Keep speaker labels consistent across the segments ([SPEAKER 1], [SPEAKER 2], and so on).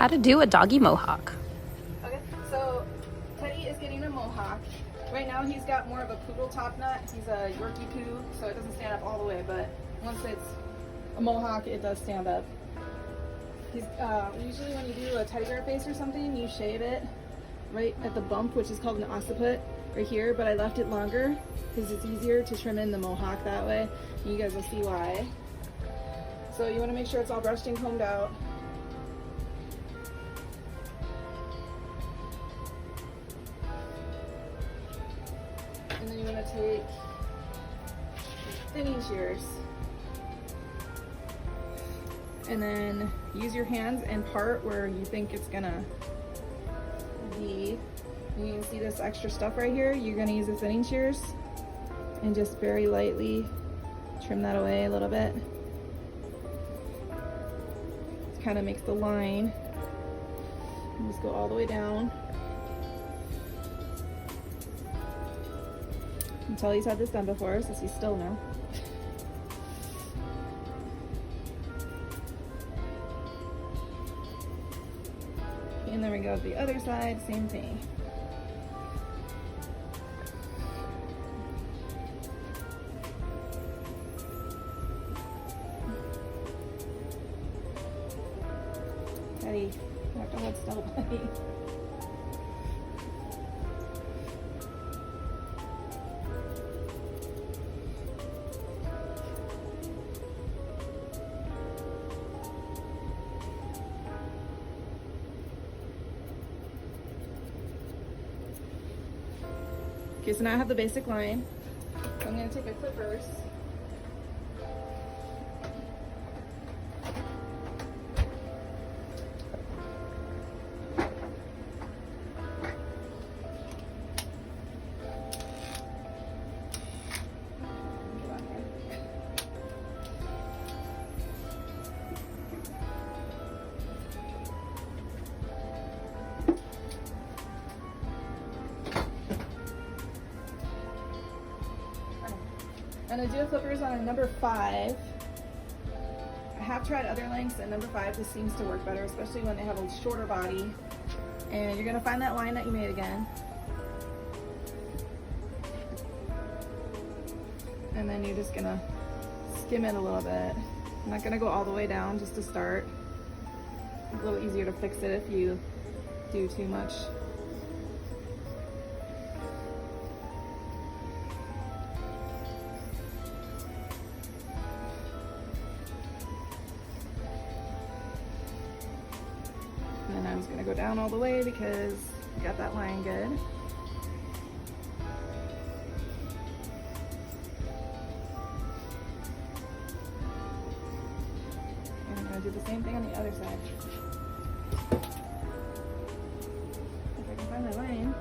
[SPEAKER 1] how to do a doggy mohawk.
[SPEAKER 2] Okay, so Teddy is getting a mohawk. Right now he's got more of a poodle top knot. He's a Yorkie poo, so it doesn't stand up all the way, but once it's a mohawk, it does stand up. He's usually when you do a teddy bear face or something, you shave it right at the bump, which is called an occiput, right here, but I left it longer because it's easier to trim in the mohawk that way. You guys will see why. So you want to make sure it's all brushed and combed out. And then you want to take thinning shears and then use your hands and part where you think it's gonna be. You can see this extra stuff right here. You're gonna use the thinning shears and just very lightly trim that away a little bit. It kind of makes the line. And just go all the way down until he's had this done before, since he's still new. And then we go to the other side, same thing. Teddy, you have to hold still, buddy. Okay, so now I have the basic line. So I'm going to take my clippers. I'm going to do the clippers on a number 5. I have tried other lengths, and number 5 just seems to work better, especially when they have a shorter body. And you're going to find that line that you made again. And then you're just going to skim it a little bit. I'm not going to go all the way down just to start. It's a little easier to fix it if you do too much. And then I'm just going to go down all the way because I got that line good. And I'm going to do the same thing on the other side. If I can find my line.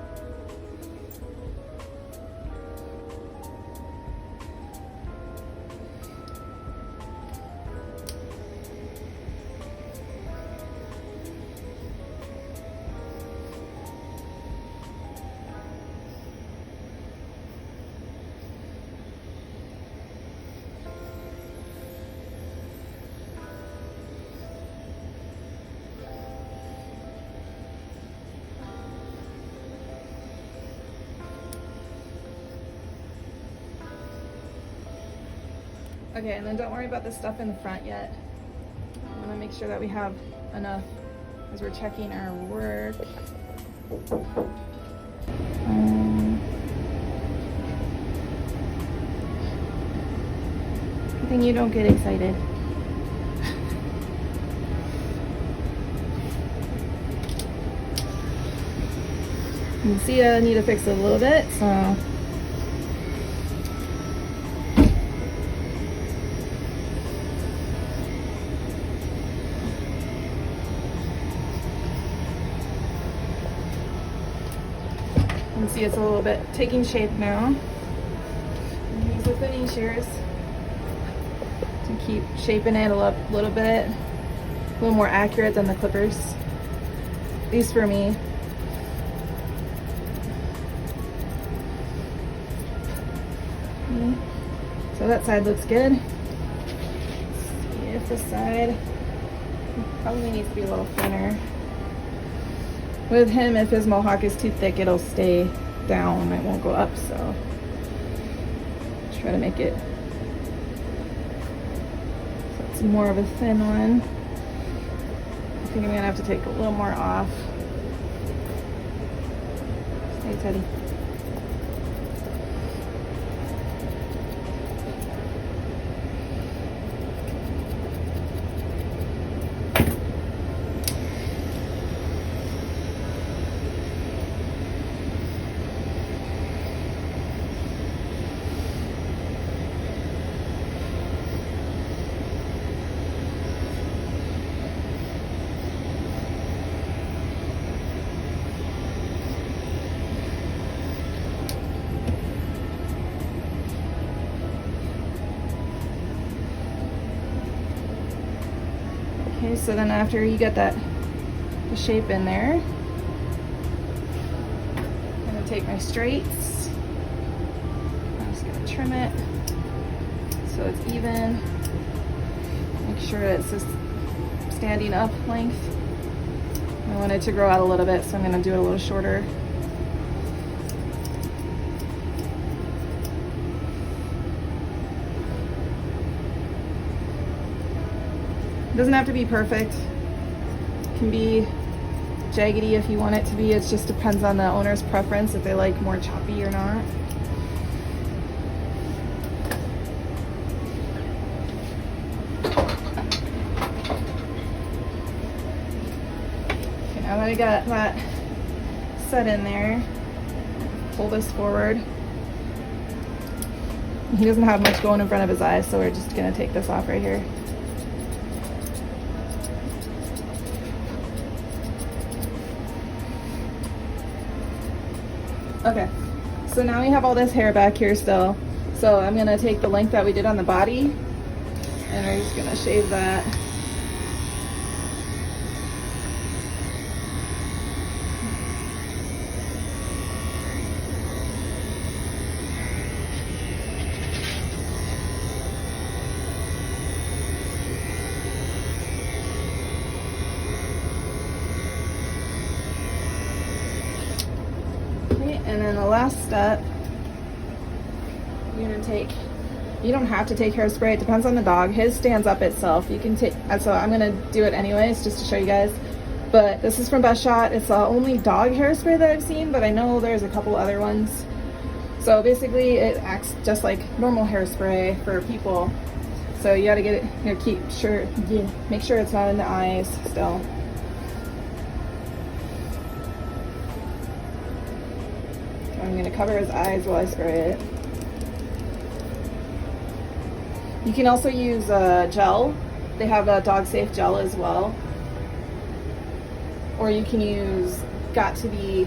[SPEAKER 2] Okay, and then don't worry about the stuff in the front yet. I want to make sure that we have enough as we're checking our work. I think you don't get excited. You can see I need to fix it a little bit, so. You can see it's a little bit taking shape now. Use the thinning shears to keep shaping it a little bit, a little more accurate than the clippers, at least for me. Okay. So that side looks good. Let's see if this side probably needs to be a little thinner. with him, if his mohawk is too thick, it'll stay down, it won't go up, so try to make it so it's more of a thin one. I think I'm gonna have to take a little more off. Stay, Teddy. Okay, so then after you get the shape in there, I'm gonna take my straights. I'm just gonna trim it so it's even. Make sure it's just standing up length. I want it to grow out a little bit, so I'm gonna do it a little shorter. It doesn't have to be perfect. It can be jaggedy if you want it to be. It just depends on the owner's preference, if they like more choppy or not. Okay, now that I got that set in there, pull this forward. He doesn't have much going in front of his eyes, so we're just gonna take this off right here. Okay, so now we have all this hair back here still. So I'm gonna take the length that we did on the body and we're just gonna shave that. And then the last step, you're gonna take, you don't have to take hairspray, it depends on the dog. His stands up itself. You can take, so I'm gonna do it anyways just to show you guys. But this is from Best Shot. It's the only dog hairspray that I've seen, but I know there's a couple other ones. So basically it acts just like normal hairspray for people. So you gotta get it, you know, make sure it's not in the eyes still. I'm going to cover his eyes while I spray it. You can also use gel. They have a dog safe gel as well. Or you can use Got To Be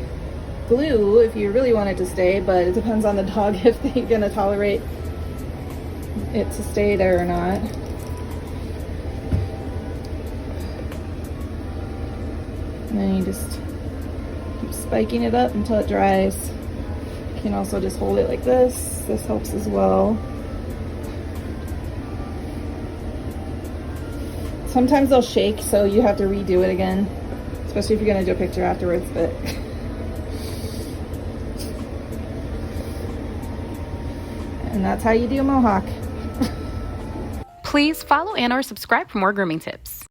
[SPEAKER 2] glue if you really want it to stay, but it depends on the dog if they're going to tolerate it to stay there or not. And then you just keep spiking it up until it dries. You can also just hold it like this. This helps as well. Sometimes they'll shake, so you have to redo it again, especially if you're going to do a picture afterwards. But and that's how you do a mohawk.
[SPEAKER 1] Please follow and/or subscribe for more grooming tips.